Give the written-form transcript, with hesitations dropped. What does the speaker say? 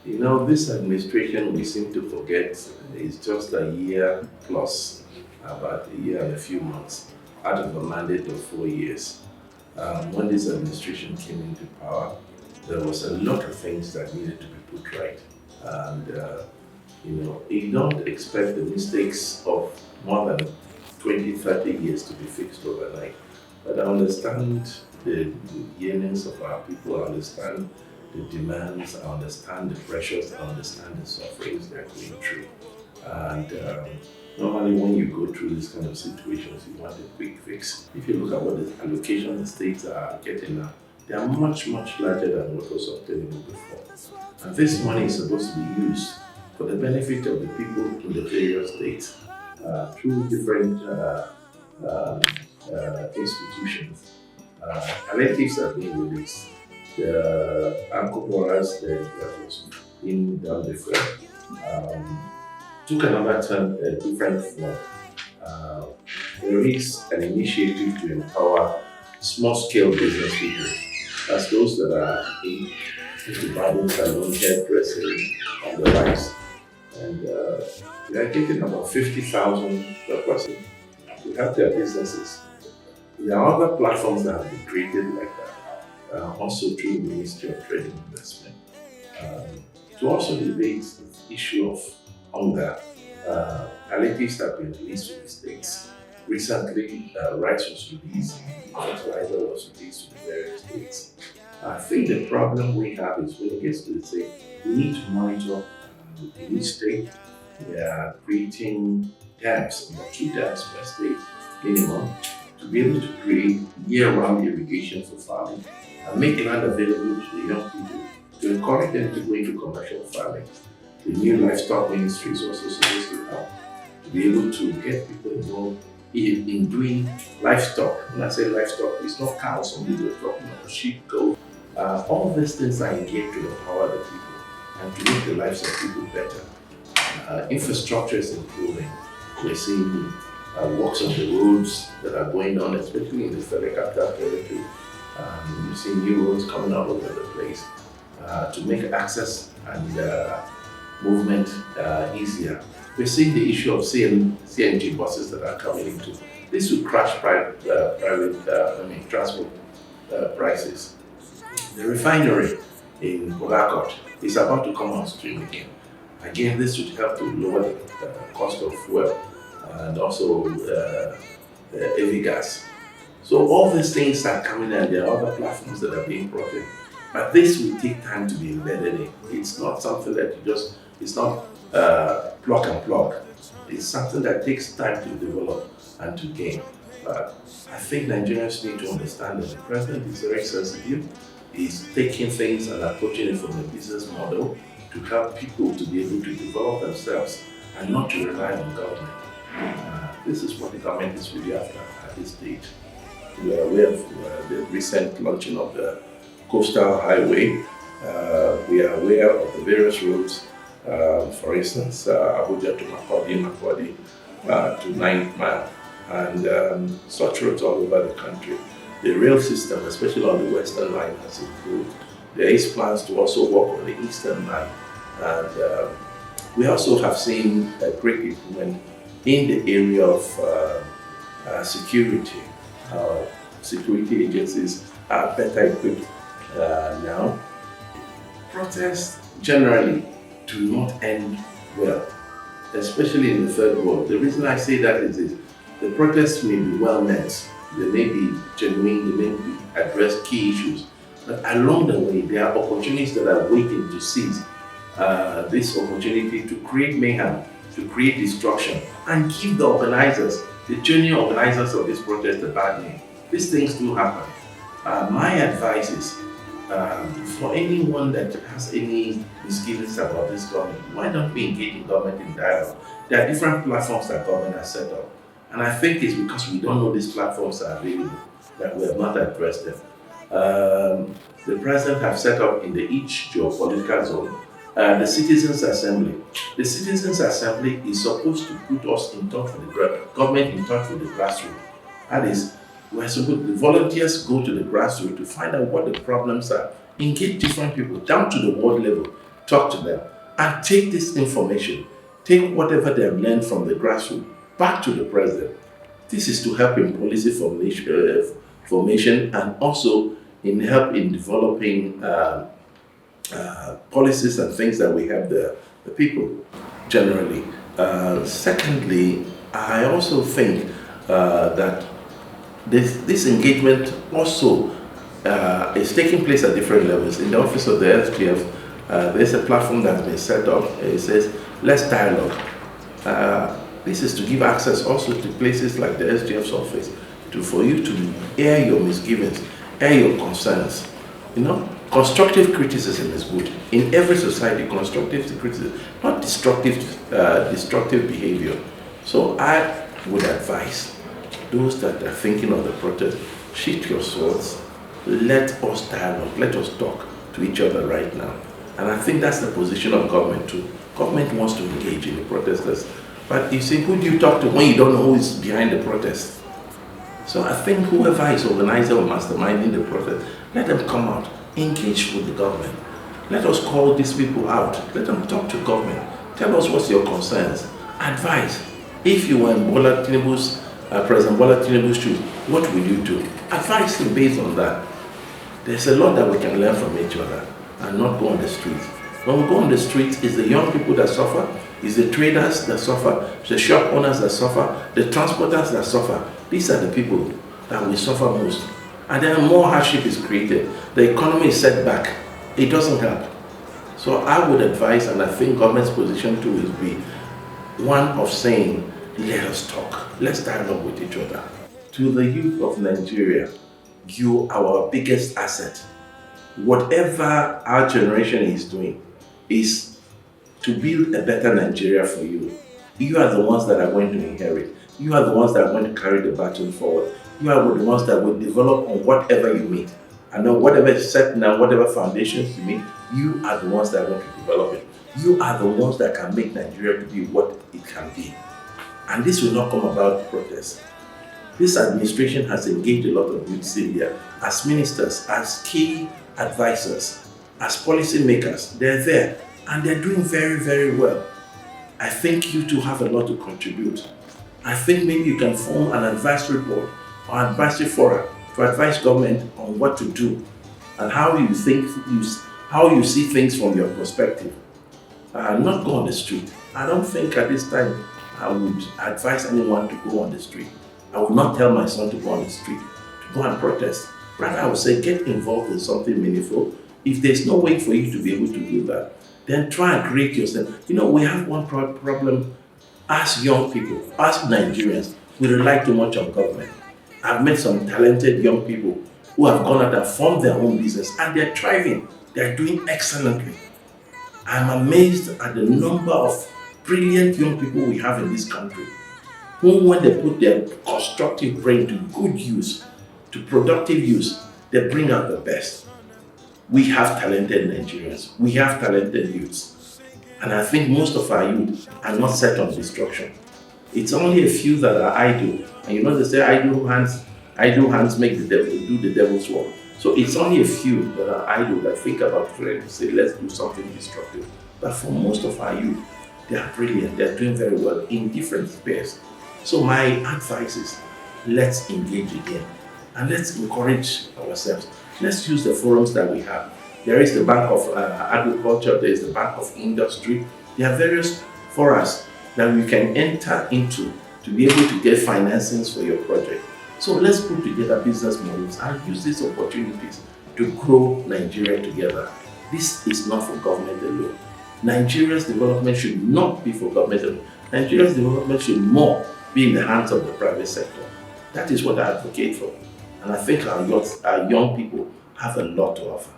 You know, this administration, we seem to forget, is just a year plus, about a year and a few months out of a mandate of 4 years. When this administration came into power, there was a lot of things that needed to be put right. And, you don't expect the mistakes of more than 20, 30 years to be fixed overnight. But I understand the yearnings of our people, I understand the demands, I understand the pressures, I understand the sufferings they're going through. And normally when you go through this kind of situations, you want a quick fix. If you look at what the allocation the states are getting now, they are much, much larger than what was obtainable before. And this money is supposed to be used for the benefit of the people in the various states through different institutions. Electives are being released. The alcohols that was being done before took another turn, a different form. Uh, there is an initiative to empower small-scale business people. That's those that are into buying salon, hairdressing, and the likes. And we are getting about 50,000 per person to help their businesses. There are other platforms that have been created like that, also through the Ministry of Trade and Investment, to also debate the issue of hunger. Palliatives have been released to the states. Recently, rice was released, fertilizer was released to the various states. I think the problem we have is when it gets to the state, we need to monitor in each state. We are creating dams, about 2 dams per state minimum, to be able to create year-round irrigation for farming and make land available to the young people to encourage them to go into commercial farming. The new livestock ministry is also supposed to help to be able to get people involved in doing livestock. When I say livestock, it's not cows only, we're talking about sheep, goat. All these things are engaged to empower the people and to make the lives of people better. Infrastructure is improving. We're seeing works on the roads that are going on, especially in the Federal Capital Territory. You see new roads coming all over the place to make access and movement easier. We're seeing the issue of CNG buses that are coming into. This will crash private transport prices. The refinery in Port Harcourt is about to come on stream again. Again, this should help to lower the cost of fuel and also heavy gas. So all these things are coming and there are other platforms that are being brought in. But this will take time to be embedded in. It's not something that it's not plug and plug. It's something that takes time to develop and to gain. But I think Nigerians need to understand that the president is very sensitive. He's taking things and approaching it from a business model to help people to be able to develop themselves and not to rely on government. This is what the government is really after at this stage. We are aware of the recent launching of the coastal highway. We are aware of the various roads, for instance, Abuja to Makurdi to 9th Mile, and such roads all over the country. The rail system, especially on the Western Line, has improved. There is plans to also work on the Eastern Line, and we also have seen a great improvement in the area of security. Our security agencies are better equipped now. Protests generally do not end well, especially in the third world. The reason I say that is this: the protests may be well meant, they may be genuine, they may address key issues, but along the way there are opportunities that are waiting to seize this opportunity to create mayhem, to create destruction, and give the organizers, the genuine organizers of this protest, a bad name. These things do happen. My advice is, for anyone that has any misgivings about this government, why don't we engage in government in dialogue? There are different platforms that government has set up. And I think it's because we don't know these platforms are available that we have not addressed them. The president have set up in each geopolitical zone the Citizens Assembly. The Citizens Assembly is supposed to put us in touch with the government, in touch with the grassroots. That is, the volunteers go to the grassroots to find out what the problems are, engage different people down to the ward level. talk to them, and take this information, take whatever they have learned from the grassroots back to the president. This is to help in policy formation and also in help in developing policies and things that we help the people generally. Secondly, I also think that this engagement also is taking place at different levels. In the office of the SGF, there's a platform that's been set up. It says, let's dialogue. This is to give access also to places like the SGF's office for you to air your misgivings, air your concerns. Constructive criticism is good. In every society, constructive criticism, not destructive behavior. So I would advise those that are thinking of the protest, sheath your swords, let us dialogue, let us talk to each other right now. And I think that's the position of government too. Government wants to engage in the protesters. But you see, who do you talk to when you don't know who is behind the protest? So I think whoever is organizing or masterminding the protest, let them come out, engage with the government. Let us call these people out. Let them talk to government. Tell us what's your concerns. Advise. If you were in President Bola Tinubu's shoes, what would you do? Advise him based on that. There's a lot that we can learn from each other and not go on the streets. When we go on the streets, it's the young people that suffer, it's the traders that suffer, it's the shop owners that suffer, the transporters that suffer. These are the people that will suffer most. And then more hardship is created. The economy is set back. It doesn't help. So I would advise, and I think government's position too will be one of saying, let us talk, let's dialogue with each other. To the youth of Nigeria, you are our biggest asset. Whatever our generation is doing is to build a better Nigeria for you. You are the ones that are going to inherit. You are the ones that are going to carry the baton forward. You are the ones that will develop on whatever you meet. And on whatever is set now, whatever foundations you meet, you are the ones that are going to develop it. You are the ones that can make Nigeria to be what it can be. And this will not come about protest. This administration has engaged a lot of youths in there as ministers, as key advisors, as policy makers. They're there and they're doing very, very well. I think you two have a lot to contribute. I think maybe you can form an advisory board or advisory forum to advise government on what to do and how you see things from your perspective. Not go on the street. I don't think at this time I would advise anyone to go on the street. I would not tell my son to go on the street, to go and protest. Rather, I would say get involved in something meaningful. If there's no way for you to be able to do that, then try and create yourself. We have one problem as young people, as Nigerians, we rely too much on government. I've met some talented young people who have gone out and formed their own business and they're thriving. They're doing excellently. I'm amazed at the number of brilliant young people we have in this country who, when they put their constructive brain to good use, to productive use, they bring out the best. We have talented Nigerians. We have talented youths. And I think most of our youth are not set on destruction. It's only a few that are idle. And they say idle hands make the devil do the devil's work. So it's only a few that are idle that think about trying to say, let's do something destructive. But for most of our youth, they are brilliant. They're doing very well in different spheres. So my advice is, let's engage again and let's encourage ourselves. Let's use the forums that we have. There is the Bank of Agriculture, there is the Bank of Industry. There are various forums that we can enter into to be able to get financings for your project. So let's put together business models and use these opportunities to grow Nigeria together. This is not for government alone. Nigeria's development should not be for government alone. Nigeria's development should more be in the hands of the private sector. That is what I advocate for. And I think our young people have a lot to offer.